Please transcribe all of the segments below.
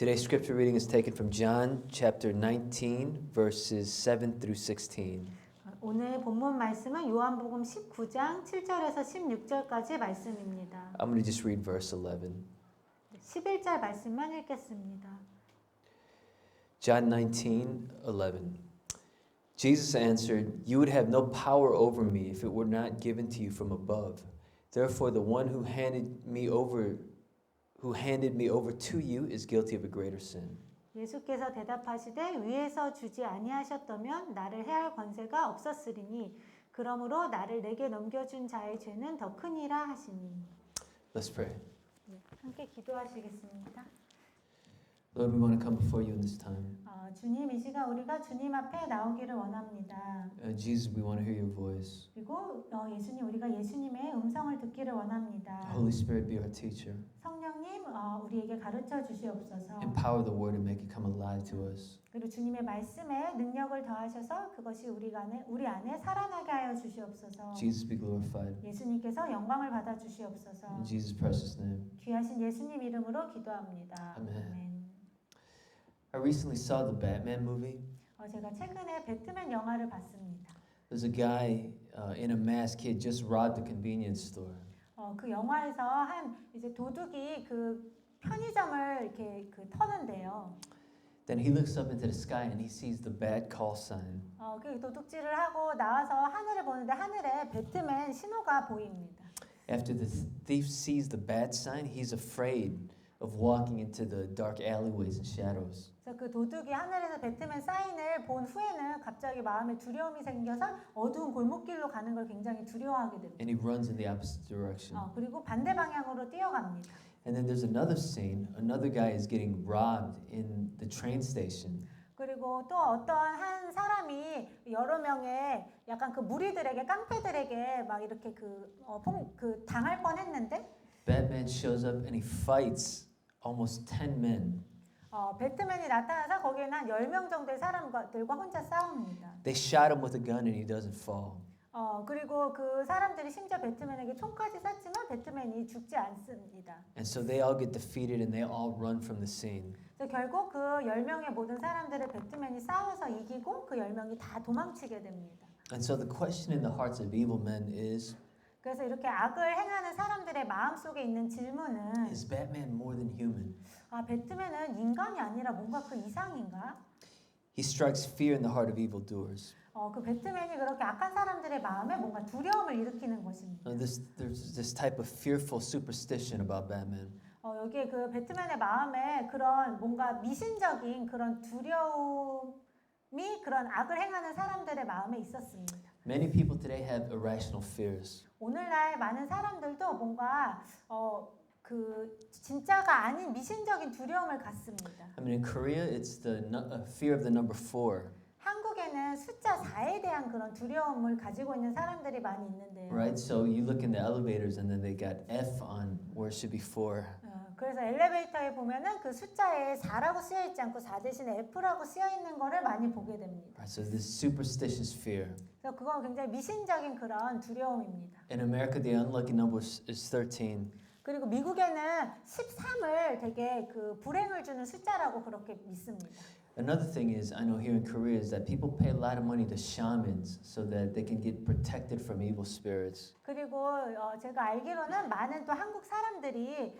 Today's scripture reading is taken from John chapter 19 verses 7 through 16. 오늘 본문 말씀은 요한복음 19장 7절에서 16절까지 말씀입니다. I'm going to just read verse 11. 11절 말씀만 읽겠습니다. John 19:11. Jesus answered, "You would have no power over me if it were not given to you from above. Therefore the one who handed me over to you is guilty of a greater sin." 예수께서 대답하시되 위에서 주지 아니하셨다면 나를 해할 권세가 없었으리니 그러므로 나를 내게 넘겨준 자의 죄는 더 크니라 하시니. Let's pray. 함께 기도하시겠습니다. Lord, we want to come before you in this time. 주님, 이 시간 우리가 주님 앞에 나오기를 원합니다. Jesus, we want to hear your voice. 그리고 예수님, 우리가 예수님의 음성을 듣기를 원합니다. Holy Spirit, be our teacher. 성령님, 우리에게 가르쳐 주시옵소서. Empower the word and make it come alive to us. 그리고 주님의 말씀에 능력을 더하셔서 그것이 우리 안에 살아나게 하여 주시옵소서. Jesus, be glorified. 예수님께서 영광을 받아 주시옵소서. In Jesus' precious name. 귀하신 예수님 이름으로 기도합니다. 아멘. I recently saw the Batman movie. 제가 최근에 배트맨 영화를 봤습니다. There's a guy in a mask. He had just robbed a convenience store. 그 영화에서 이제 도둑이 그 편의점을 이렇게 터는데요. Then he looks up into the sky and he sees the bad call sign. 그 도둑질을 하고 나와서 하늘을 보는데 하늘에 배트맨 신호가 보입니다. After the thief sees the bad sign, he's afraid of walking into the dark alleyways and shadows. 그래서 그 도둑이 하늘에서 배트맨 사인을 본 후에는 갑자기 마음에 두려움이 생겨서 어두운 골목길로 가는 걸 굉장히 두려워하게 됩니다. And he runs in the opposite direction. 그리고 반대 방향으로 뛰어갑니다. And then there's another scene. Another guy is getting robbed in the train station. 그리고 또 어떤 한 사람이 여러 명의 약간 그 무리들에게 깡패들에게 막 이렇게 당할 뻔했는데 Batman shows up and he fights almost 10 men. 배트맨이 나타나서 거기에는 한 10명 정도의 사람들과 혼자 싸웁니다. They shot him with a gun and he doesn't fall. 그리고 그 사람들이 심지어 배트맨에게 총까지 쐈지만 배트맨이 죽지 않습니다. And so they all get defeated and they all run from the scene. 그래서 결국 그 10명의 모든 사람들을 배트맨이 싸워서 이기고 그 10명이 다 도망치게 됩니다. And so the question in the hearts of evil men is, 그래서 이렇게 악을 행하는 사람들의 마음속에 있는 질문은 is Batman more than human? 배트맨은 인간이 아니라 뭔가 그 이상인가? He strikes fear in the heart of evildoers. 그 배트맨이 그렇게 악한 사람들의 마음에 뭔가 두려움을 일으키는 것입니다. There's this type of fearful superstition about Batman. 여기에 그 배트맨의 마음에 그런 뭔가 미신적인 그런 두려움이 그런 악을 행하는 사람들의 마음에 있었습니다. Many people today have irrational fears. 오늘날 많은 사람들도 뭔가 그 진짜가 아닌 미신적인 두려움을 갖습니다. I mean, in Korea, it's the fear of the number 4. 한국에는 숫자 4에 대한 그런 두려움을 가지고 있는 사람들이 많이 있는데요. Right? So you look in the elevators and then they got F on where it should be 4. 그래서 엘리베이터에 보면은 그 숫자에 4라고 쓰여 있지 않고 4 대신에 F라고 쓰여 있는 거를 많이 보게 됩니다. Right? So this superstitious fear. 그래서 그건 굉장히 미신적인 그런 두려움입니다. In America, the unlucky number is 13. 그리고 미국에는 13을 되게 그 불행을 주는 숫자라고 그렇게 믿습니다. Another thing is, I know here in Korea, is that people pay a lot of money to shamans so that they can get protected from evil spirits. 그리고 제가 알기로는 많은 또 한국 사람들이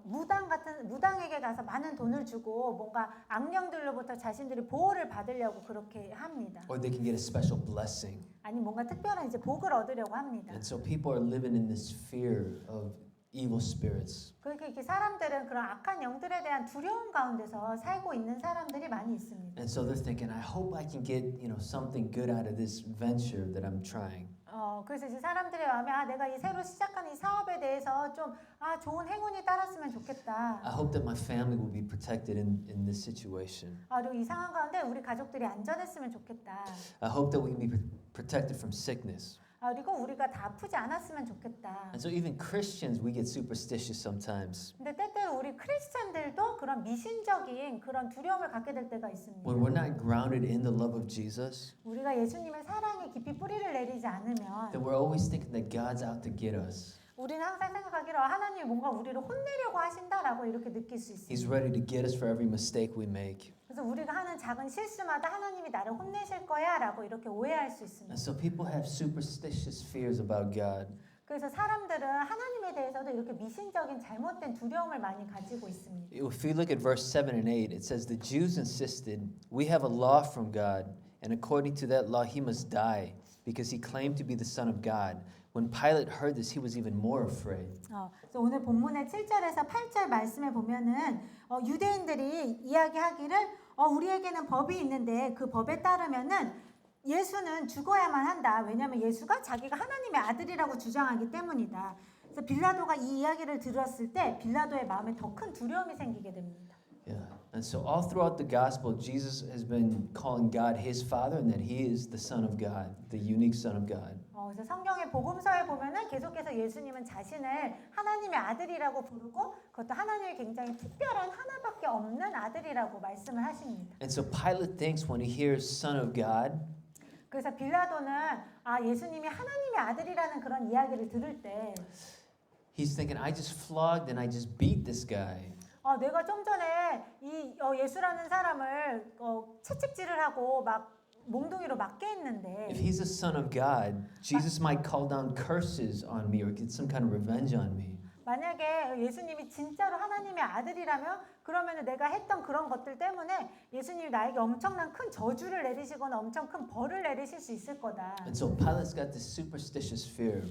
무당에게 가서 많은 돈을 주고 뭔가 악령들로부터 자신들이 보호를 받으려고 그렇게 합니다. Or they can get a special blessing. 아니 뭔가 특별한 이제 복을 얻으려고 합니다. And so people are living in this fear of evil spirits. 그러니까 이렇게 사람들은 그런 악한 영들에 대한 두려움 가운데서 살고 있는 사람들이 많이 있습니다. And so they're thinking, I hope I can get, something good out of this venture that I'm trying. 그래서 이제 사람들의 마음에 내가 이 새로 시작한 이 사업에 대해서 좀 좋은 행운이 따랐으면 좋겠다. I hope that my family will be protected in this situation. 그리고 이 상황 가운데 우리 가족들이 안전했으면 좋겠다. I hope that we can be protected from sickness. 그리고 우리가 다 아프지 않았으면 좋겠다. And so even Christians, we get superstitious sometimes. 근데 때때로 우리 크리스찬들도 그런 미신적인 그런 두려움을 갖게 될 때가 있습니다. When we're not grounded in the love of Jesus, 우리가 예수님의 사랑에 깊이 뿌리를 내리지 않으면 then we're always thinking that God's out to get us. 우리는 항상 생각하기로 하나님이 뭔가 우리를 혼내려고 하신다라고 이렇게 느낄 수 He's 있습니다. ready to get us for every mistake we make. 그래서 우리가 하는 작은 실수마다 하나님이 나를 혼내실 거야라고 이렇게 오해할 수 있습니다. And so people have superstitious fears about God. 그래서 사람들은 하나님에 대해서도 이렇게 미신적인 잘못된 두려움을 많이 가지고 있습니다. If we look at verse 7 and 8, it says, The Jews insisted, We have a law from God, and according to that law he must die, because he claimed to be the Son of God. When Pilate heard this, he was even more afraid. 그래서 오늘 본문의 7절에서 8절 말씀에 보면은 유대인들이 이야기하기를 우리에게는 법이 있는데 그 법에 따르면은 예수는 죽어야만 한다. 왜냐하면 예수가 자기가 하나님의 아들이라고 주장하기 때문이다. 그래서 빌라도가 이 이야기를 들었을 때 빌라도의 마음에 더 큰 두려움이 생기게 됩니다. Yeah. And so all throughout the gospel, Jesus has been calling God his Father and that he is the Son of God, the unique Son of God. 그래서 성경의 복음서에 보면은 계속해서 예수님은 자신을 하나님의 아들이라고 부르고 그것도 하나님의 굉장히 특별한 하나밖에 없는 아들이라고 말씀을 하십니다. And so Pilate thinks when he hears Son of God, 그래서 빌라도는 예수님이 하나님의 아들이라는 그런 이야기를 들을 때 he's thinking, I just flogged and I just beat this guy. 내가 좀 전에 이 예수라는 사람을 채찍질을 하고 막 몽둥이로 맞게 했는데 If he's a son of God, Jesus might call down curses on me or get some kind of revenge on me. 만약에 예수님이 진짜로 하나님의 아들이라면 그러면 내가 했던 그런 것들 때문에 예수님이 나에게 엄청난 큰 저주를 내리시거나 엄청 큰 벌을 내리실 수 있을 거다. And so Pilate's got this superstitious fear.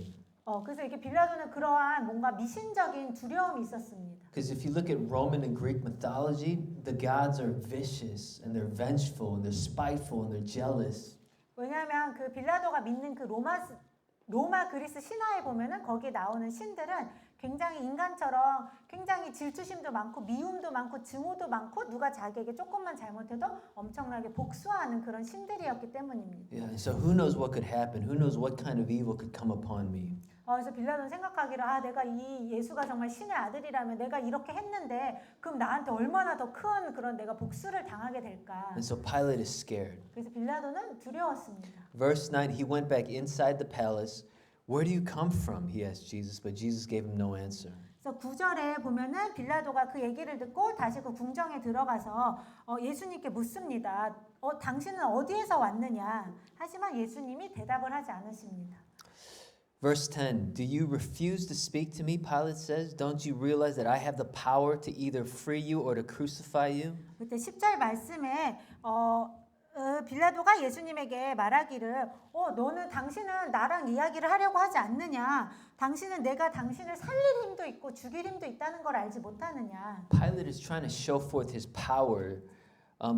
그래서 이게 빌라도는 그러한 뭔가 미신적인 두려움이 있었습니다. Because if you look at Roman and Greek mythology, the gods are vicious and they're vengeful and they're spiteful and they're jealous. 왜냐하면 그 빌라도가 믿는 그 로마 그리스 신화에 보면은 거기에 나오는 신들은 굉장히 인간처럼 굉장히 질투심도 많고 미움도 많고 증오도 많고 누가 자기에게 조금만 잘못해도 엄청나게 복수하는 그런 신들이었기 때문입니다. Yeah, so who knows what could happen? Who knows what kind of evil could come upon me? 그래서 빌라도는 생각하기를 내가 이 예수가 정말 신의 아들이라면 내가 이렇게 했는데 그럼 나한테 얼마나 더 큰 그런 내가 복수를 당하게 될까? And so Pilate is scared. 그래서 빌라도는 두려웠습니다. Verse 9, he went back inside the palace. Where do you come from? He asked Jesus, but Jesus gave him no answer. 그래서 9절에 보면은 빌라도가 그 얘기를 듣고 다시 그 궁정에 들어가서 예수님께 묻습니다. 당신은 어디에서 왔느냐? 하지만 예수님이 대답을 하지 않으십니다. Verse 10, Do you refuse to speak to me? Pilate says. Don't you realize that I have the power to either free you or to crucify you? 그때 10절 말씀에 빌라도가 예수님에게 말하기를 당신은 나랑 이야기를 하려고 하지 않느냐? 당신은 내가 당신을 살릴 힘도 있고 죽일 힘도 있다는 걸 알지 못하느냐? Pilate is trying to show forth his power,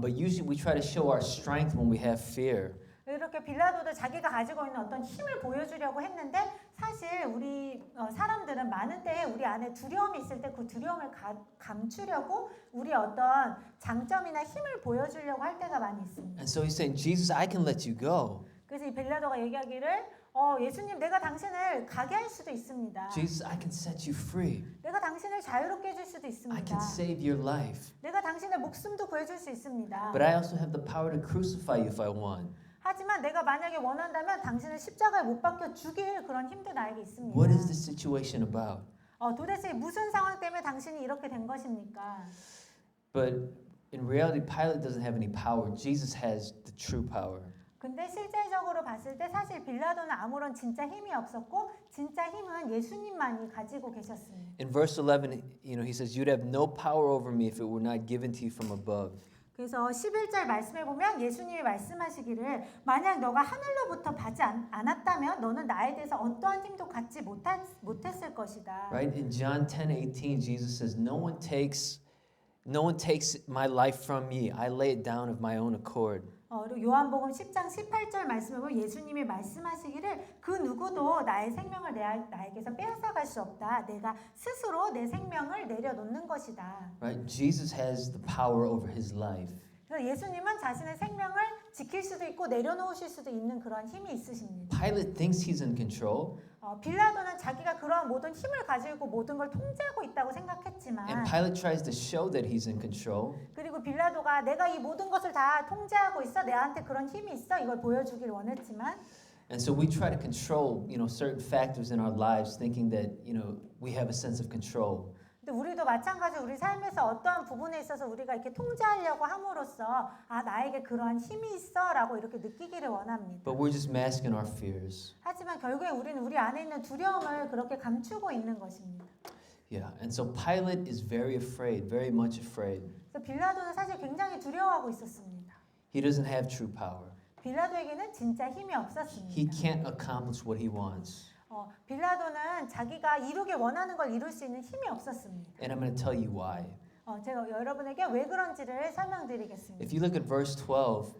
but usually we try to show our strength when we have fear. 이렇게 빌라도도 자기가 가지고 있는 어떤 힘을 보여주려고 했는데 사실 우리 사람들은 많은 때에 우리 안에 두려움이 있을 때 그 두려움을 감추려고 우리 어떤 장점이나 힘을 보여주려고 할 때가 많이 있습니다. And so he's saying, Jesus, I can let you go. 그래서 이 빌라도가 얘기하기를 예수님 내가 당신을 가게 할 수도 있습니다. Jesus, I can set you free. 내가 당신을 자유롭게 해줄 수도 I 있습니다. can save your life. 내가 당신의 목숨도 구해줄 수 있습니다. But I also have the power to crucify you if I want. 하지만 내가 만약에 원한다면 당신을 십자가에 못 박혀 죽일 그런 힘도 나에게 있습니다. What is this situation about? 도대체 무슨 상황 때문에 당신이 이렇게 된 것입니까? But in reality, Pilate doesn't have any power. Jesus has the true power. 근데 실제적으로 봤을 때 사실 빌라도는 아무런 진짜 힘이 없었고 진짜 힘은 예수님만이 가지고 계셨습니다. In verse 11, he says, You'd have no power over me if it were not given to you from above. 그래서 11절 말씀에 보면 예수님이 말씀하시기를 만약 너가 하늘로부터 받지 않았다면 너는 나에 대해서 어떠한 힘도 갖지 못했을 것이다. Right? In John 10:18, Jesus says, No one takes my life from me. I lay it down of my own accord. 그리고 요한복음 10장 18절 말씀에 보면 예수님이 말씀하시기를 그 누구도 나의 생명을 나에게서 빼앗아갈 수 없다. 내가 스스로 내 생명을 내려놓는 것이다. Right? Jesus has the power over his life. 그래서 예수님은 자신의 생명을 지킬 수도 있고 내려놓으실 수도 있는 그런 힘이 있으십니다. Pilate thinks he's in control. 빌라도는 자기가 그러한 모든 힘을 가지고 모든 걸 통제하고 있다고 생각했지만 And Pilate tries to show that he's in control. 그리고 빌라도가 내가 이 모든 것을 다 통제하고 있어 내한테 그런 힘이 있어 이걸 보여주길 원했지만 And so we try to control, certain factors in our lives, thinking that, we have a sense of control. 근데 우리도 마찬가지로 우리 삶에서 어떠한 부분에 있어서 우리가 이렇게 통제하려고 함으로써 나에게 그러한 힘이 있어라고 이렇게 느끼기를 원합니다. But we're just masking our fears. 하지만 결국에 우리는 우리 안에 있는 두려움을 그렇게 감추고 있는 것입니다. Yeah, and so Pilate is very afraid, very much afraid. 그래서 빌라도는 사실 굉장히 두려워하고 있었습니다. He doesn't have true power. 빌라도에게는 진짜 힘이 He 없었습니다. can't accomplish what he wants. 빌라도는 자기가 이루길 원하는 걸 이룰 수 있는 힘이 없었습니다. And I'm going to tell you why. 제가 여러분에게 왜 그런지를 설명드리겠습니다. If you look at verse 12,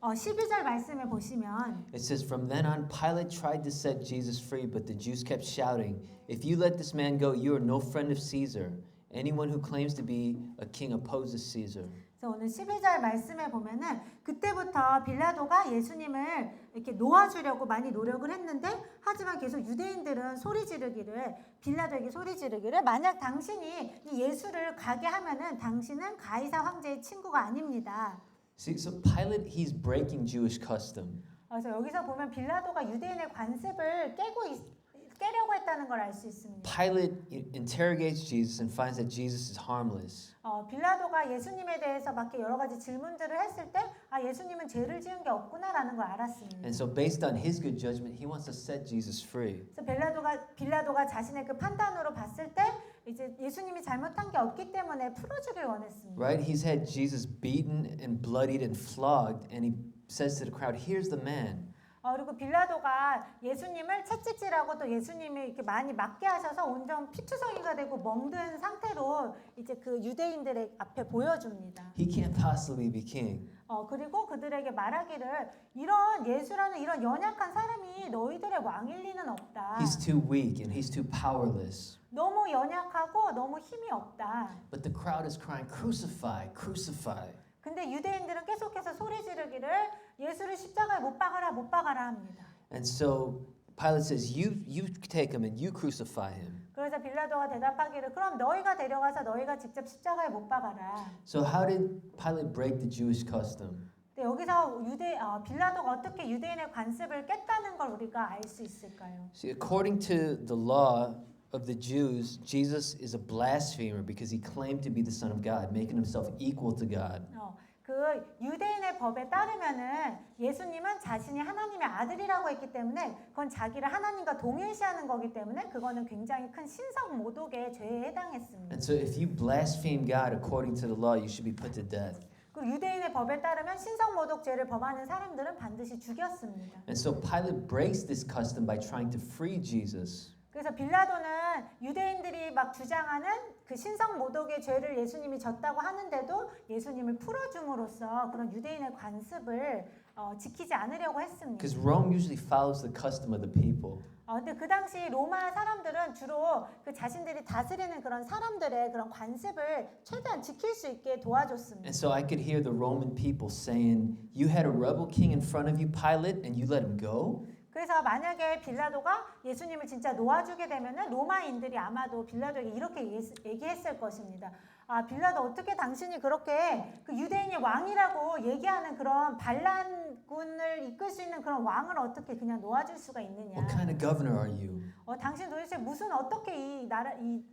12절 말씀을 보시면 it says, From then on, Pilate tried to set Jesus free, but the Jews kept shouting, If you let this man go, you are no friend of Caesar. Anyone who claims to be a king opposes Caesar. 그래서 오늘 12절 말씀에 보면은 그때부터 빌라도가 예수님을 이렇게 놓아주려고 많이 노력을 했는데 하지만 계속 유대인들은 소리 지르기를 빌라도에게 소리 지르기를 만약 당신이 이 예수를 가게 하면은 당신은 가이사 황제의 친구가 아닙니다. See, so Pilate, he's breaking Jewish custom. 그래서 여기서 보면 빌라도가 유대인의 관습을 깨려고 했다는 걸 알 수 있습니다. Pilate interrogates Jesus and finds that Jesus is harmless. 빌라도가 예수님에 대해서 막 여러 가지 질문들을 했을 때 예수님은 죄를 지은 게 없구나라는 걸 알았습니다. And so based on his good judgment, he wants to set Jesus free. 그래서 빌라도가 자신의 그 판단으로 봤을 때 이제 예수님이 잘못한 게 없기 때문에 풀어주길 원했습니다. Right? He's had Jesus beaten and bloodied and flogged, and he says to the crowd, "Here's the man." 그리고 빌라도가 예수님을 채찍질하고 또 예수님이 이렇게 많이 맞게 하셔서 온전 피투성이가 되고 멍든 상태로 이제 그 유대인들의 앞에 보여줍니다. He can't possibly be king. 그리고 그들에게 말하기를 이런 예수라는 이런 연약한 사람이 너희들의 왕일 리는 없다. He's too weak and he's too powerless. 너무 연약하고 너무 힘이 없다. But the crowd is crying, "Crucify, crucify." 근데 유대인들은 계속해서 소리 지르기를 예수를 십자가에 못 박아라 못 박아라 합니다. And so Pilate says, "You take him and you crucify him." 그래서 빌라도가 대답하기를 그럼 너희가 데려가서 너희가 직접 십자가에 못 박아라. So how did Pilate break the Jewish custom? 근데 여기서 빌라도가 어떻게 유대인의 관습을 깼다는 걸 우리가 알 수 있을까요? See, according to the law of the Jews, Jesus is a blasphemer because he claimed to be the Son of God, making himself equal to God. 그 유대인의 법에 따르면은 예수님은 자신이 하나님의 아들이라고 했기 때문에 그건 자기를 하나님과 동일시하는 거기 때문에 그거는 굉장히 큰 신성 모독의 죄에 해당했습니다. And so if you blaspheme God according to the law, you should be put to death. 그 유대인의 법에 따르면 신성 모독죄를 범하는 사람들은 반드시 죽였습니다. And so Pilate breaks this custom by trying to free Jesus. 그래서 빌라도는 유대인들이 막 주장하는 그 신성 모독의 죄를 예수님이 졌다고 하는데도 예수님을 풀어줌으로써 그런 유대인의 관습을 지키지 않으려고 했습니다. Because Rome usually follows the custom of the people. 근데 그 당시 로마 사람들은 주로 그 자신들이 다스리는 그런 사람들의 그런 관습을 최대한 지킬 수 있게 도와줬습니다. And so I could hear the Roman people saying, "You had a rebel king in front of you, Pilate, and you let him go?" 그래서 만약에 빌라도가 예수님을 진짜 놓아주게 되면은 로마인들이 아마도 빌라도에게 이렇게 얘기했을 것입니다. 빌라도 어떻게 당신이 그렇게 그 유대인의 왕이라고 얘기하는 그런 반란군을 이끌 수 있는 그런 왕을 어떻게 그냥 놓아줄 수가 있느냐? What kind of governor are you? 당신 도대체 어떻게 이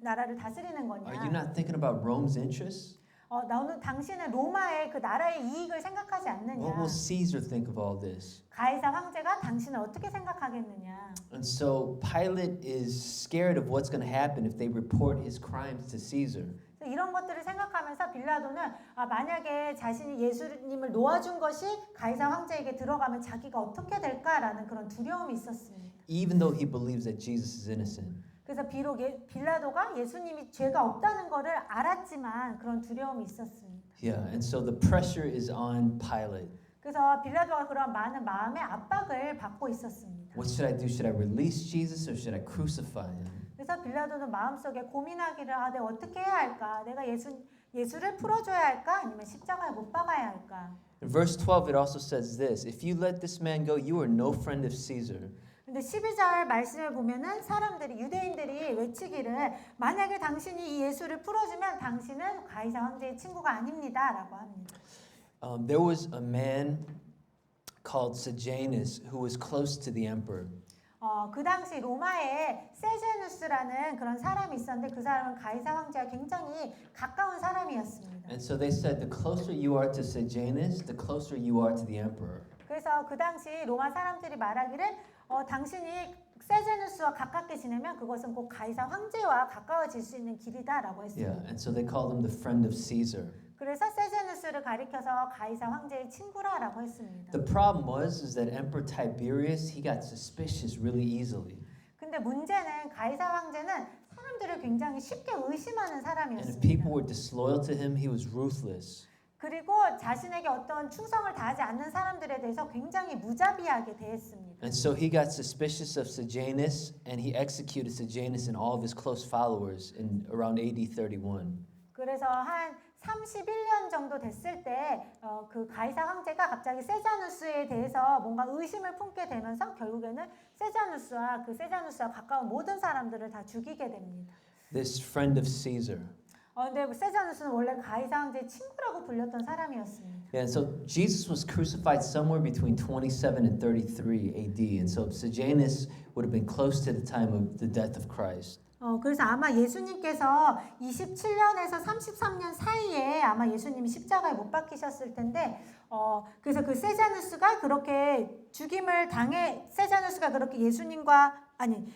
나라를 다스리는 거냐? Are you not thinking about Rome's interests? 너는 당신은 로마의 그 나라의 이익을 생각하지 않느냐? What will Caesar think of all this? 가이사 황제가 당신을 어떻게 생각하겠느냐? And so Pilate is scared of what's going to happen if they report his crimes to Caesar. 이런 것들을 생각하면서 빌라도는 만약에 자신이 예수님을 놓아준 것이 가이사 황제에게 들어가면 자기가 어떻게 될까라는 그런 두려움이 있었습니다. Even though he believes that Jesus is innocent. 그래서 비록 빌라도가 예수님이 죄가 없다는 것을 알았지만 그런 두려움이 있었습니다. Yeah, and so the pressure is on Pilate. 그래서 빌라도가 그런 많은 마음의 압박을 받고 있었습니다. What should I do? Should I release Jesus or should I crucify him? 그래서 빌라도는 마음속에 고민하기를 내가 어떻게 해야 할까? 내가 예수를 풀어줘야 할까? 아니면 십자가에 못 박아야 할까? In verse 12 it also says this, if you let this man go, you are no friend of Caesar. 근데 12절 말씀에 보면은 유대인들이 외치기를 만약에 당신이 이 예수를 풀어주면 당신은 가이사 황제의 친구가 아닙니다라고 합니다. There was a man called Sejanus, who was close to the emperor. 그 당시 로마에 세제누스라는 그런 사람이 있었는데 그 사람은 가이사 황제와 굉장히 가까운 사람이었습니다. And so they said, the closer you are to Sejanus, the closer you are to the emperor. 그래서 그 당시 로마 사람들이 말하기를 당신이 세제누스와 가깝게 지내면 그것은 꼭 가이사 황제와 가까워질 수 있는 길이다라고 했습니다. Yeah, and so they called him the friend of Caesar. 그래서 세제누스를 가리켜서 가이사 황제의 친구라라고 했습니다. The problem was that Emperor Tiberius, he got suspicious really easily. 근데 문제는 가이사 황제는 사람들을 굉장히 쉽게 의심하는 And if 사람이었습니다. people were disloyal to him, he was ruthless. 그리고 자신에게 어떤 충성을 다하지 않는 사람들에 대해서 굉장히 무자비하게 대했습니다. And so he got suspicious of Sejanus, and he executed Sejanus and all of his close followers in around AD 31. 그래서 한 31년 정도 됐을 때 그 가이사 황제가 갑자기 세자누스에 대해서 뭔가 의심을 품게 되면서 결국에는 세자누스와 가까운 모든 사람들을 다 죽이게 됩니다. This friend of Caesar. 근데 세자누스는 원래 가이사 황제의 친구라고 불렸던 사람이었습니다. Yeah, and so Jesus was crucified somewhere between 27 and 33 AD, and so Sejanus would have been close to the time of the death of Christ. 그래서 아마 예수님께서 27년에서 33년 사이에 아마 예수님이 십자가에 못 박히셨을 텐데, 그래서 그 세자누스가 그렇게 세자누스가 그렇게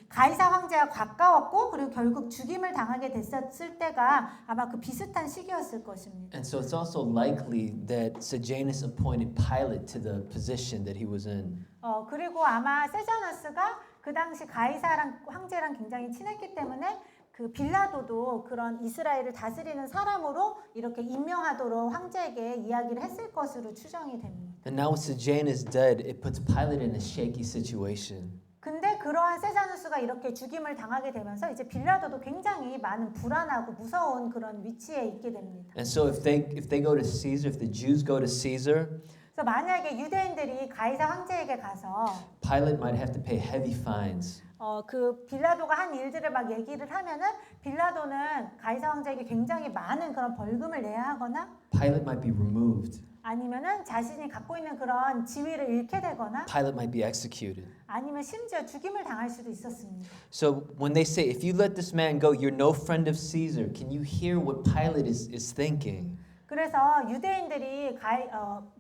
가이사 황제와 가까웠고, 그리고 결국 죽임을 당하게 됐었을 때가 아마 그 비슷한 시기였을 것입니다. And so it's also likely that Sejanus appointed Pilate to the position that he was in. 그리고 아마 세자누스가 그 당시 가이사 황제랑 굉장히 친했기 때문에 그 빌라도도 그런 이스라엘을 다스리는 사람으로 이렇게 임명하도록 황제에게 이야기를 했을 것으로 추정이 됩니다. And now with Sejanus dead, it puts Pilate in a shaky situation. 근데 그러한 세자누스가 이렇게 죽임을 당하게 되면서 이제 빌라도도 굉장히 많은 불안하고 무서운 그런 위치에 있게 됩니다. And so if they go to Caesar, if the Jews go to Caesar, 그래서 만약에 유대인들이 가이사 황제에게 가서 Pilate might have to pay heavy fines. 그 빌라도가 한 일들을 막 얘기를 하면은 빌라도는 가이사 황제에게 굉장히 많은 그런 벌금을 내야 하거나 Pilate might be removed. 아니면은 자신이 갖고 있는 그런 지위를 잃게 되거나 Pilate might be executed. 아니면 심지어 죽임을 당할 수도 있었습니다. So when they say, if you let this man go, you're no friend of Caesar, can you hear what Pilate is thinking? 그래서 유대인들이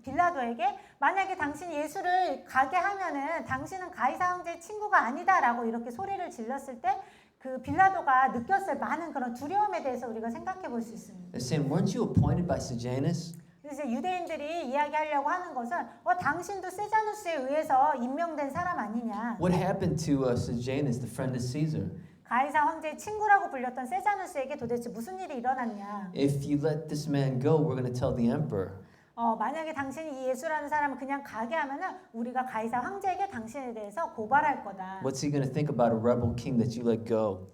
빌라도에게 만약에 당신이 예수를 가게 하면은 당신은 가이사 황제의 친구가 아니다라고 이렇게 소리를 질렀을 때 그 빌라도가 느꼈을 많은 그런 두려움에 대해서 우리가 생각해 볼 수 있습니다. They're saying, weren't you appointed by Sejanus? 이제 유대인들이 이야기하려고 하는 것은 당신도 세자누스에 의해서 임명된 사람 아니냐. What happened to Sejanus, the friend of Caesar? 가이사 황제의 친구라고 불렸던 세자누스에게 도대체 무슨 일이 일어났냐. If you let this man go, we're going to tell the emperor. 만약에 당신이 이 예수라는 사람을 그냥 가게 하면은 우리가 가이사 황제에게 당신에 대해서 고발할 거다. What's he going to think about a rebel king that you let go?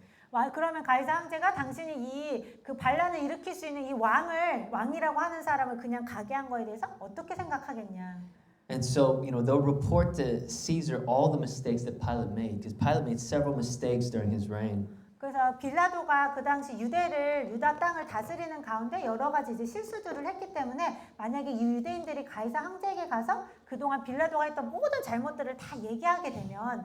그러면 가이사 황제가 당신이 그 반란을 일으킬 수 있는 이 왕이라고 하는 사람을 그냥 가게 한 거에 대해서 어떻게 생각하겠냐. And so, they'll report to Caesar all the mistakes that Pilate made, because Pilate made several mistakes during his reign. 그래서 빌라도가 그 당시 유다 땅을 다스리는 가운데 여러 가지 이제 실수들을 했기 때문에 만약에 이 유대인들이 가이사 황제에게 가서 그동안 빌라도가 했던 모든 잘못들을 다 얘기하게 되면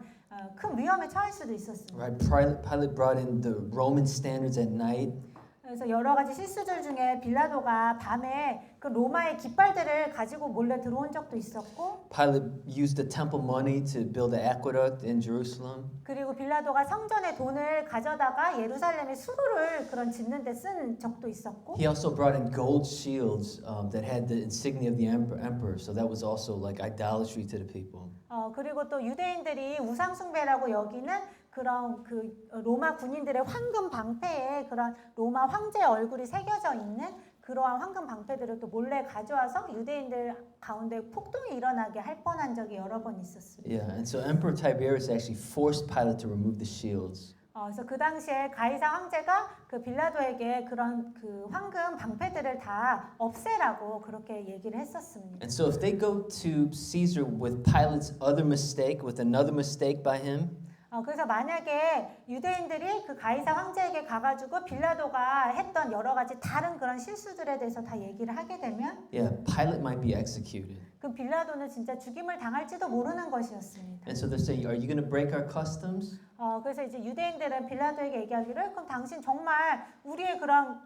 큰 위험에 처할 수도 있었습니다. Right? Pilate brought in the Roman standards at night. 그래서 여러 가지 실수들 중에 빌라도가 밤에 그 로마의 깃발들을 가지고 몰래 들어온 적도 있었고, Pilate used the temple money to build an aqueduct in Jerusalem. 그리고 빌라도가 성전의 돈을 가져다가 예루살렘의 수로를 그런 짓는 데 쓴 적도 있었고, He also brought in gold shields that had the insignia of the emperor, so that was also like idolatry to the people. 그리고 또 유대인들이 우상숭배라고 여기는 그런 그 로마 군인들의 황금 방패에 그런 로마 황제의 얼굴이 새겨져 있는 그러한 황금 방패들을 또 몰래 가져와서 유대인들 가운데 폭동이 일어나게 할 뻔한 적이 여러 번 있었습니다. Yeah, and so Emperor Tiberius actually forced Pilate to remove the shields. 그래서 그 당시에 가이사 황제가 그 빌라도에게 그런 그 황금 방패들을 다 없애라고 그렇게 얘기를 했었습니다. And so if they go to Caesar with Pilate's other mistake, with another mistake by him, 그래서 만약에 유대인들이 그 가이사 황제에게 가가지고 빌라도가 했던 여러 가지 다른 그런 실수들에 대해서 다 얘기를 하게 되면 yeah, Pilate might be executed. 그 빌라도는 진짜 죽임을 당할지도 모르는 것이었습니다. And so they're saying, are you going to break our customs? 그래서 이제 유대인들은 빌라도에게 얘기하기를 그럼 당신 정말 우리의 그런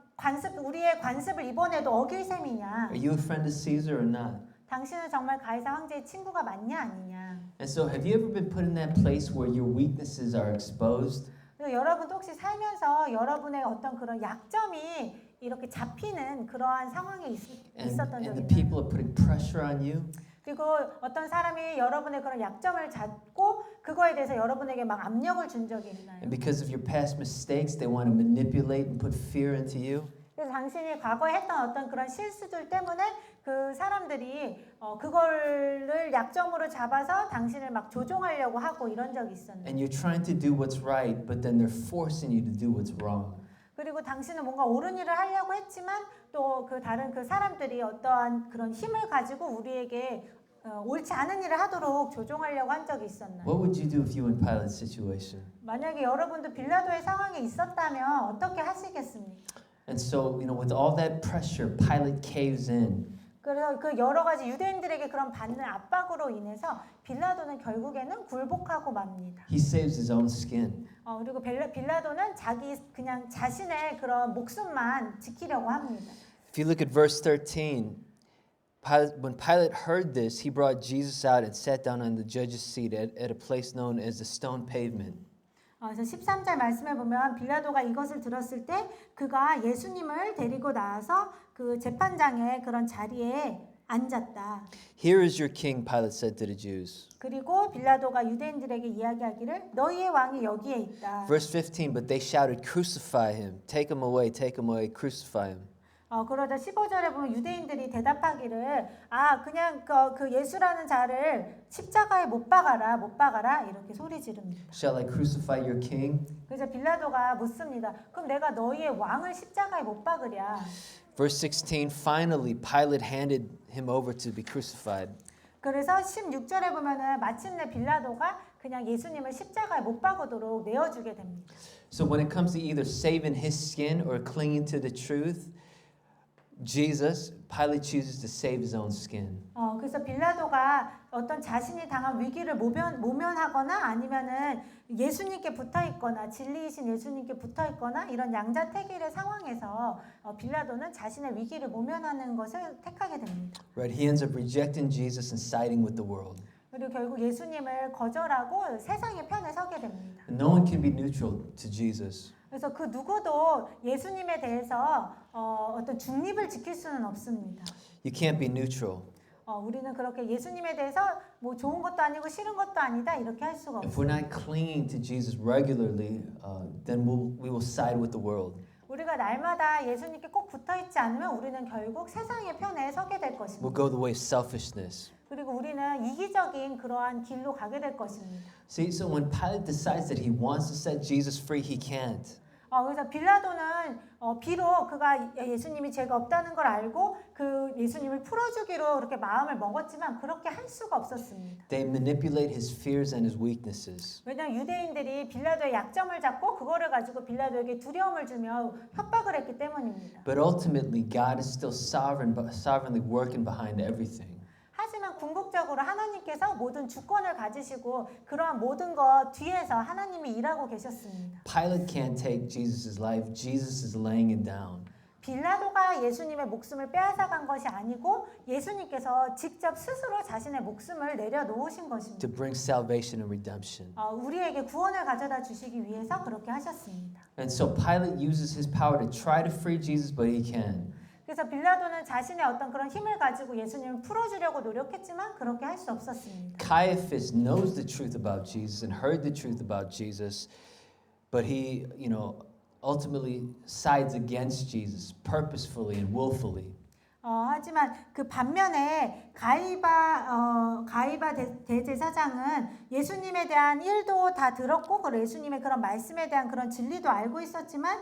우리의 관습을 이번에도 어길 셈이냐? Are you a friend of Caesar or not? 당신은 정말 가이사 황제의 친구가 맞냐 아니냐? And so have you ever been put in that place where your weaknesses are exposed? 그래서 여러분도 혹시 살면서 여러분의 어떤 그런 약점이 이렇게 잡히는 그러한 상황에 있었던 And 적이 the 있나요? people are putting pressure on you? 그리고 어떤 사람이 여러분의 그런 약점을 잡고 그거에 대해서 여러분에게 막 압력을 준 적이 있나요? And because of your past mistakes, they want to manipulate and put fear into you? 그래서 당신이 과거에 했던 어떤 그런 실수들 때문에 그 사람들이 그거를 약점으로 잡아서 당신을 막 조종하려고 하고 이런 적이 있었나요? And you're trying to do what's right, but then they're forcing you to do what's wrong. 그리고 당신은 뭔가 옳은 일을 하려고 했지만 또 그 다른 그 사람들이 어떠한 그런 힘을 가지고 우리에게 옳지 않은 일을 하도록 조종하려고 한 적이 있었나요? What would you do if you were in Pilate's situation? 만약에 여러분도 빌라도의 상황에 있었다면 어떻게 하시겠습니까? And so, with all that pressure, Pilate caves in. 그래서 그 여러 가지 유대인들에게 그런 받는 압박으로 인해서 빌라도는 결국에는 굴복하고 맙니다. He saves his own skin. 그리고 빌라도는 그냥 자신의 그런 목숨만 지키려고 합니다. If you look at verse 13, when Pilate heard this, he brought Jesus out and sat down on the judge's seat at a place known as the stone pavement. 그래서 13절 말씀에 보면 빌라도가 이것을 들었을 때 그가 예수님을 데리고 나와서 그 재판장의 그런 자리에 앉았다. Here is your king, Pilate said to the Jews. 그리고 빌라도가 유대인들에게 이야기하기를 너희의 왕이 여기에 있다. Verse 15, but they shouted, crucify him, take him away, crucify him. 그러다 15절에 보면 유대인들이 대답하기를 그냥 그 예수라는 자를 십자가에 못 박아라 이렇게 소리 지릅니다. Shall I crucify your king? 그래서 빌라도가 묻습니다. 그럼 내가 너희의 왕을 십자가에 못 박으랴. Verse 16, finally Pilate handed him over to be crucified. 그래서 16절에 보면은 마침내 빌라도가 그냥 예수님을 십자가에 못 박으도록 내어주게 됩니다. So when it comes to either saving his skin or clinging to the truth, Pilate chooses to save his own skin. 그래서 빌라도가 어떤 자신이 당한 위기를 모면하거나 아니면은 예수님께 붙어 있거나 진리이신 예수님께 붙어 있거나 이런 양자택일의 상황에서 빌라도는 자신의 위기를 모면하는 것을 택하게 됩니다. Right? He ends up rejecting Jesus and siding with the world. 그리고 결국 예수님을 거절하고 세상의 편에 서게 됩니다. And no one can be neutral to Jesus. 그래서 그 누구도 예수님에 대해서 어떤 중립을 지킬 수는 없습니다. You can't be neutral. 우리는 그렇게 예수님에 대해서 뭐 좋은 것도 아니고 싫은 것도 아니다 이렇게 할 수가 If 없어요. we're not clinging to Jesus regularly, then we will side with the world. 우리가 날마다 예수님께 꼭 붙어 있지 않으면 우리는 결국 세상의 편에 서게 될 We'll 것입니다. go the way of selfishness. 그리고 우리는 이기적인 그러한 길로 가게 될 것입니다. See, so when Pilate decides that he wants to set Jesus free, he can't. 그래서 빌라도는 비록 그가 예수님이 죄가 없다는 걸 알고 그 예수님을 풀어주기로 그렇게 마음을 먹었지만 그렇게 할 수가 없었습니다. They manipulate his fears and his weaknesses. 왜냐하면 유대인들이 빌라도의 약점을 잡고 그거를 가지고 빌라도에게 두려움을 주며 협박을 했기 때문입니다. But ultimately, God is still sovereignly working behind everything. 하지만 궁극적으로 하나님께서 모든 주권을 가지시고 그러한 모든 것 뒤에서 하나님이 일하고 계셨습니다. Pilate can't take Jesus' life. Jesus is laying it down. 빌라도가 예수님의 목숨을 빼앗아간 것이 아니고 예수님께서 직접 스스로 자신의 목숨을 내려놓으신 것입니다. To bring salvation and redemption. 우리에게 구원을 가져다 주시기 위해서 그렇게 하셨습니다. And so Pilate uses his power to try to free Jesus, but he can. 그래서 빌라도는 자신의 어떤 그런 힘을 가지고 예수님을 풀어주려고 노력했지만 그렇게 할 수 없었습니다. Caiaphas knows the truth about Jesus and heard the truth about Jesus, but he, ultimately sides against Jesus purposefully and willfully. 하지만 그 반면에 가이바 대제사장은 예수님에 대한 일도 다 들었고 그 예수님의 그런 말씀에 대한 그런 진리도 알고 있었지만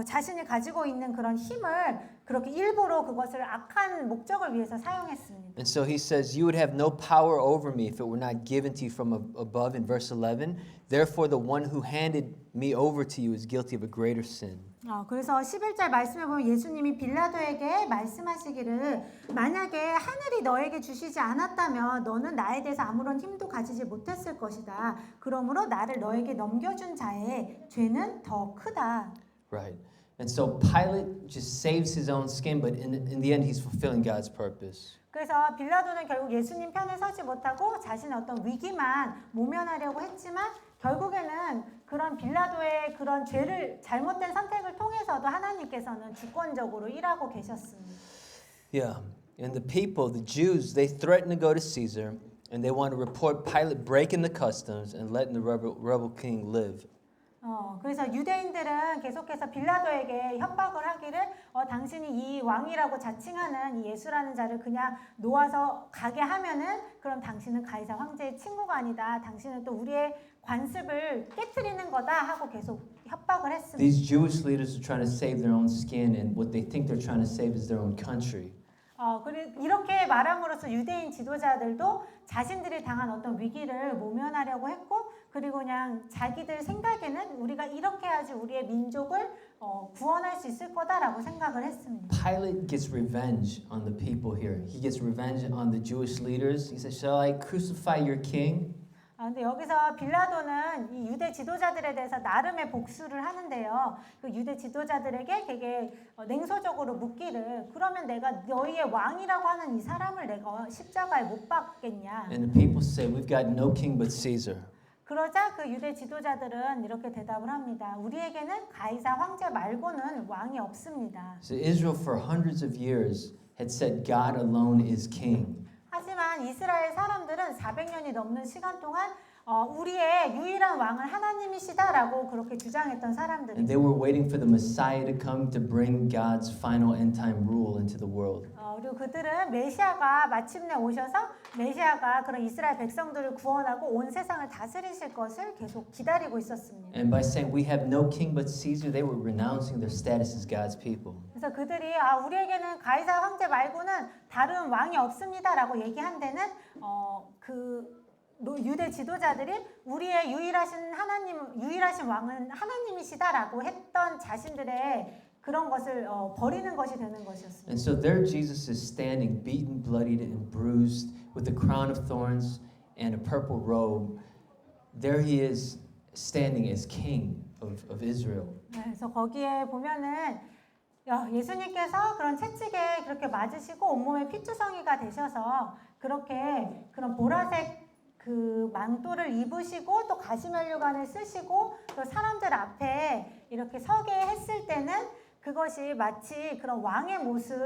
자신이 가지고 있는 그런 힘을 그렇게 일부러 그것을 악한 목적을 위해서 사용했습니다. And so he says, you would have no power over me if it were not given to you from above in verse 11. Therefore, the one who handed me over to you is guilty of a greater sin. 그래서 11절 말씀에 보면 예수님이 빌라도에게 말씀하시기를 만약에 하늘이 너에게 주시지 않았다면 너는 나에 대해서 아무런 힘도 가지지 못했을 것이다. 그러므로 나를 너에게 넘겨준 자의 죄는 더 크다. Right. And so Pilate just saves his own skin, but in the end, he's fulfilling God's purpose. 그래서 빌라도는 결국 예수님 편에 서지 못하고 자신의 어떤 위기만 모면하려고 했지만 결국에는 그런 빌라도의 그런 죄를 잘못된 선택을 통해서도 하나님께서는 주권적으로 일하고 계셨습니다. Yeah. And the people, the Jews, they threaten to go to Caesar, and they want to report Pilate breaking the customs and letting the rebel king live. 그래서 유대인들은 계속해서 빌라도에게 협박을 하기를 당신이 이 왕이라고 자칭하는 이 예수라는 자를 그냥 놓아서 가게 하면은 그럼 당신은 가이사 황제의 친구가 아니다. 당신은 또 우리의 관습을 깨트리는 거다 하고 계속 협박을 했습니다. These Jewish leaders are trying to save their own skin, and what they think they're trying to save is their own country. 그리고 이렇게 말함으로써 유대인 지도자들도 자신들이 당한 어떤 위기를 모면하려고 했고 그리고 그냥 자기들 생각에는 우리가 이렇게 해야지 우리의 민족을 구원할 수 있을 거다라고 생각을 했습니다. Pilate gets revenge on the people here. He gets revenge on the Jewish leaders. He says, "Shall I crucify your king?" 근데 여기서 빌라도는 이 유대 지도자들에 대해서 나름의 복수를 하는데요. 그 유대 지도자들에게 되게 냉소적으로 묻기를 그러면 내가 너희의 왕이라고 하는 이 사람을 내가 십자가에 못 박겠냐. And the people say, "We've got no king but Caesar." 그러자 그 유대 지도자들은 이렇게 대답을 합니다. 우리에게는 가이사 황제 말고는 왕이 없습니다. So Israel for hundreds of years had said God alone is king. 하지만 이스라엘 사람들은 400년이 넘는 시간 동안 우리의 유일한 왕은 하나님이시다라고 그렇게 주장했던 And 사람들이 they were waiting for the Messiah to come to bring God's final end time rule into the world. 그리고 그들은 메시아가 마침내 오셔서 메시아가 그런 이스라엘 백성들을 구원하고 온 세상을 다스리실 것을 계속 기다리고 있었습니다. And by saying we have no king but Caesar, they were renouncing their status as God's people. 그래서 그들이 우리에게는 가이사 황제 말고는 다른 왕이 없습니다라고 얘기한 데는 그 유대 지도자들이 우리의 유일하신 왕은 하나님이시다라고 했던 자신들의 그런 것을 버리는 것이 되는 것이었습니다. And so there Jesus is standing, beaten, bloodied, and bruised, with a crown of thorns and a purple robe. There he is standing as king of Israel. 그래서 거기에 보면은 예수님께서 그런 채찍에 그렇게 맞으시고 온몸에 피투성이가 되셔서 그렇게 그런 보라색 그 망토를 입으시고 또 가시면류관을 쓰시고 또 사람들 앞에 이렇게 서게 했을 때는 그것이 마치 그런 왕의 모습,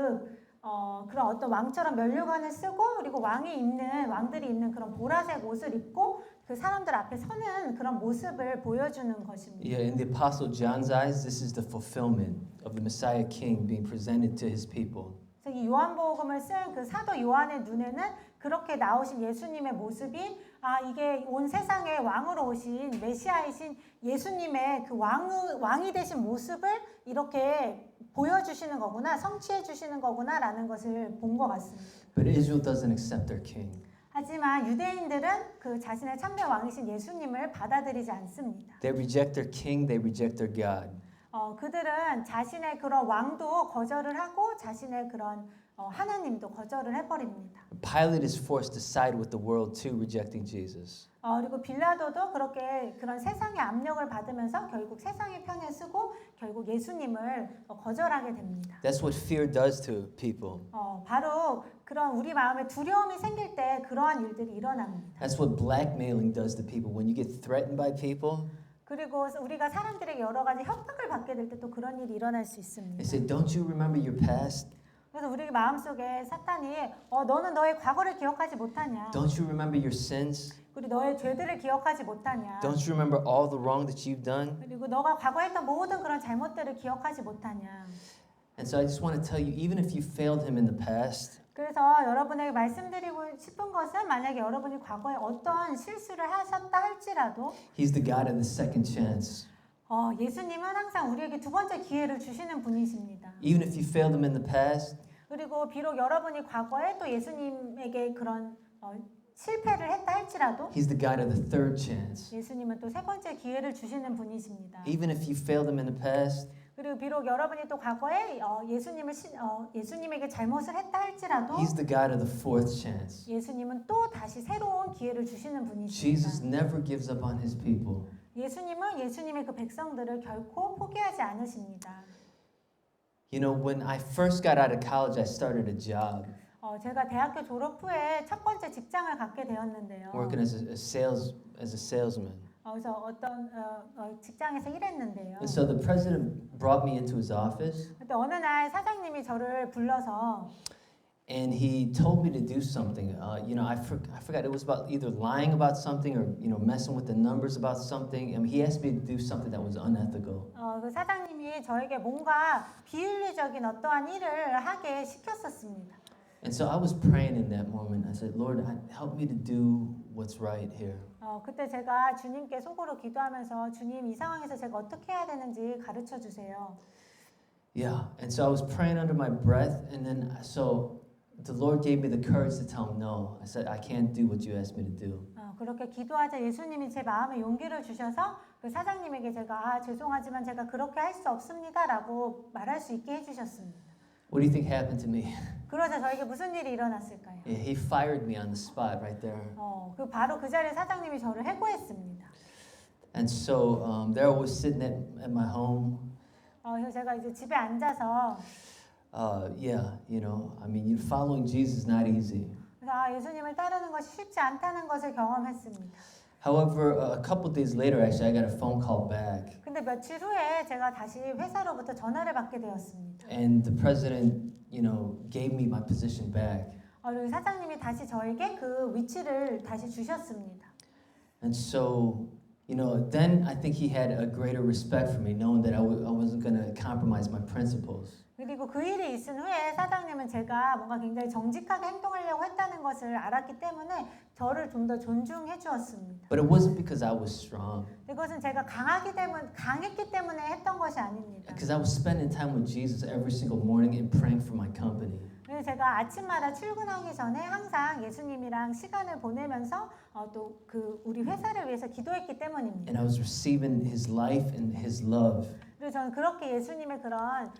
그런 어떤 왕처럼 면류관을 쓰고 그리고 왕들이 입는 그런 보라색 옷을 입고 그 사람들 앞에 서는 그런 모습을 보여주는 것입니다. Yeah, in the Apostle John's eyes, this is the fulfillment of the Messiah King being presented to his people. 그래서 이 요한복음을 쓴 그 사도 요한의 눈에는 그렇게 나오신 예수님의 모습이 이게 온 세상의 왕으로 오신 메시아이신 예수님의 그 왕이 되신 모습을 이렇게 보여주시는 거구나, 성취해 주시는 거구나라는 것을 본 것 같습니다. But Israel doesn't accept their king. 하지만 유대인들은 그 자신의 참된 왕이신 예수님을 받아들이지 않습니다. They reject their king, they reject their God. 그들은 자신의 그런 왕도 거절을 하고 자신의 그런 하나님도 거절을 해버립니다. Pilate is forced to side with the world too, rejecting Jesus. 그리고 빌라도도 그렇게 그런 세상의 압력을 받으면서 결국 세상의 편에 서고 결국 예수님을 거절하게 됩니다. That's what fear does to people. 바로 그런 우리 마음에 두려움이 생길 때 그러한 일들이 일어납니다. That's what blackmailing does to people. When you get threatened by people, 그리고 우리가 사람들에게 여러 가지 협박을 받게 될 때 또 그런 일이 일어날 수 있습니다. they say, "Don't you remember your past? 그래서 우리 마음속에 사탄이 너는 너의 과거를 기억하지 못하냐? Don't you remember your sins? 그리고 너의 죄들을 기억하지 못하냐? Don't you remember all the wrong that you've done?" 그리고 너가 과거에 했던 모든 그런 잘못들을 기억하지 못하냐? And so I just want to tell you, even if you failed him in the past, 그래서 여러분에게 말씀드리고 싶은 것은 만약에 여러분이 과거에 어떤 실수를 하셨다 할지라도 he's the God of the second chance. 예수님은 항상 우리에게 두 번째 기회를 주시는 분이십니다. Even if you failed him in the past, 그리고 비록 여러분이 과거에 또 예수님에게 그런 실패를 했다 할지라도 he's the God of the third chance. 예수님은 또 세 번째 기회를 주시는 분이십니다. Even if you failed him in the past, 그리고 비록 여러분이 또 과거에 예수님에게 잘못을 했다 할지라도 he's the God of the fourth chance. 예수님은 또 다시 새로운 기회를 주시는 Jesus 분이십니다. never gives up on his people. 예수님은 예수님의 그 백성들을 결코 포기하지 않으십니다. You know, when I first got out of college, I started a job 제가 대학교 졸업 후에 첫 번째 직장을 갖게 되었는데요. working as a salesman. 그래서 어떤 직장에서 일했는데요. And so the president brought me into his office 그때 어느 날 사장님이 저를 불러서 and he told me to do something. You know, I forgot it was about either lying about something or messing with the numbers about something. I mean, he asked me to do something that was unethical. 그 사장님이 저에게 뭔가 비윤리적인 어떠한 일을 하게 시켰었습니다. And so I was praying in that moment. I said, Lord, help me to do what's right here. 그때 제가 주님께 속으로 기도하면서 주님 이 상황에서 제가 어떻게 해야 되는지 가르쳐 주세요. Yeah, and so I was praying under my breath, and then so the Lord gave me the courage to tell him no. I said, I can't do what you asked me to do. 그렇게 기도하자 예수님이 제 마음에 용기를 주셔서 그 사장님에게 제가 죄송하지만 제가 그렇게 할 수 없습니다라고 말할 수 있게 해주셨습니다. What do you think happened to me? 그러자 저에게 무슨 일이 일어났을까요? Yeah, he fired me on the spot right there. 바로 그 자리에 사장님이 저를 해고했습니다. And so there I was sitting at my home. 그래서 제가 이제 집에 앉아서 Yeah, I mean, following Jesus is not easy. 그래서 예수님을 따르는 것이 쉽지 않다는 것을 경험했습니다. However, a couple days later, actually, I got a phone call back, 근데 며칠 후에 제가 다시 회사로부터 전화를 받게 되었습니다. and the president, gave me my position back. 그리고 사장님이 다시 저에게 그 위치를 다시 주셨습니다. And so, then I think he had a greater respect for me, knowing that I wasn't going to compromise my principles. 그리고 그 일이 있은 후에 사장님은 제가 뭔가 굉장히 정직하게 행동하려고 했다는 것을 알았기 때문에 저를 좀 더 존중해 주었습니다. But it wasn't because I was strong, 그것은 제가 강했기 때문에 했던 것이 아닙니다. because I was spending time with Jesus every single morning and praying for my company. 그래서 제가 아침마다 출근하기 전에 항상 예수님이랑 시간을 보내면서 또 우리 회사를 위해서 기도했기 때문입니다. And I was receiving his life and his love. 그리고 저는 그렇게 예수님의 그런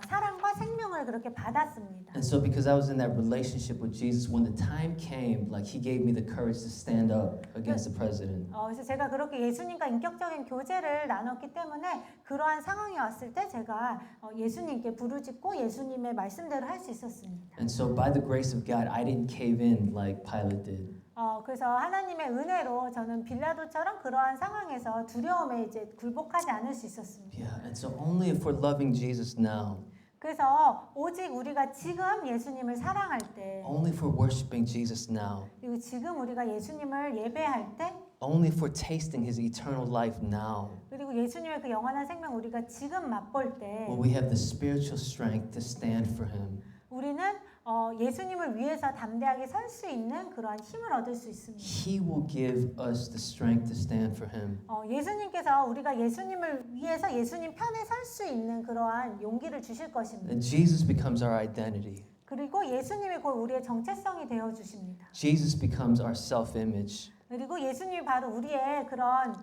사랑과 생명을 그렇게 받았습니다. And so because I was in that relationship with Jesus, when the time came, like he gave me the courage to stand up against the president. 그래서 제가 그렇게 예수님과 인격적인 교제를 나눴기 때문에 그러한 상황이 왔을 때 제가 예수님께 부르짖고 예수님의 말씀대로 할 수 있었습니다. And so by the grace of God, I didn't cave in like Pilate did. 그래서 하나님의 은혜로 저는 빌라도처럼 그러한 상황에서 두려움에 이제 굴복하지 않을 수 있었습니다. Yeah, and so only if we're loving Jesus now, 그래서 오직 우리가 지금 예수님을 사랑할 때, only if we're worshiping Jesus now, 그리고 지금 우리가 예수님을 예배할 때, only if we're tasting his eternal life now, 그리고 예수님의 그 영원한 생명 우리가 지금 맛볼 때, will we have the spiritual strength to stand for him. 우리는 예수님을 위해서 담대하게 설 수 있는 그러한 힘을 얻을 수 있습니다. He will give us the strength to stand for him. 예수님께서 우리가 예수님을 위해서 예수님 편에 설 수 있는 그러한 용기를 주실 것입니다. And Jesus becomes our identity. 그리고 예수님이 곧 우리의 정체성이 되어 주십니다. Jesus becomes our self-image. 그리고 예수님이 바로 우리의 그런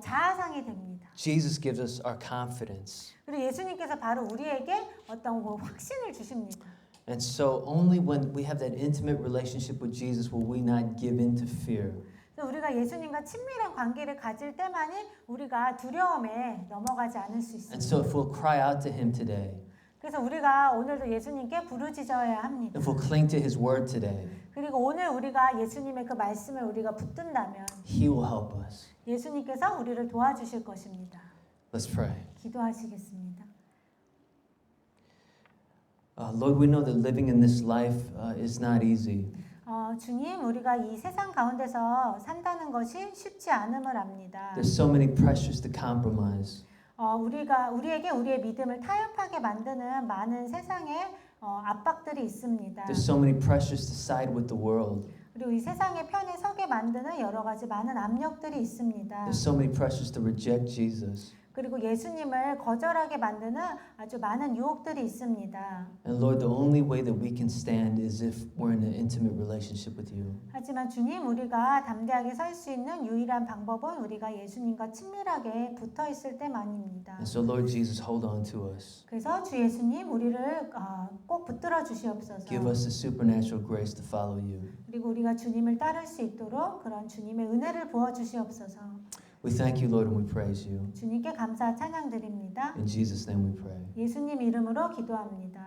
자아상이 됩니다. Jesus gives us our confidence. 그리고 예수님께서 바로 우리에게 어떤 확신을 주십니다. And so only when we have that intimate relationship with Jesus will we not give in to fear. 그래서 우리가 예수님과 친밀한 관계를 가질 때만이 우리가 두려움에 넘어가지 않을 수 And 있습니다. so if we'll cry out to him today, 그래서 우리가 오늘도 예수님께 부르짖어야 합니다. if we'll cling to his word today, 그리고 오늘 우리가 예수님의 그 말씀을 우리가 붙든다면 he will help us. 예수님께서 우리를 도와주실 것입니다. Let's pray. 기도하시겠습니다. Lord, we know that living in this life is not easy. 주님, 우리가 이 세상 가운데서 산다는 것이 쉽지 않음을 압니다. There's so many pressures to compromise. 우리에게 우리의 믿음을 타협하게 만드는 많은 세상의 압박들이 있습니다. There's so many pressures to side with the world. 그리고 이 세상의 편에 서게 만드는 여러 가지 많은 압력들이 있습니다. There's so many pressures to reject Jesus. 그리고 예수님을 거절하게 만드는 아주 많은 유혹들이 있습니다. And Lord, the only way that we can stand is if we're in an intimate relationship with you. 하지만 주님, 우리가 담대하게 설 수 있는 유일한 방법은 우리가 예수님과 친밀하게 붙어 있을 때만입니다. And so, Lord Jesus, hold on to us. 그래서 주 예수님, 우리를 꼭 붙들어 주시옵소서. Give us the supernatural grace to follow you. 그리고 우리가 주님을 따를 수 있도록 그런 주님의 은혜를 부어 주시옵소서. We thank you, Lord, and we praise you. 주님께 감사 찬양 드립니다. In Jesus' name we pray. 예수님 이름으로 기도합니다.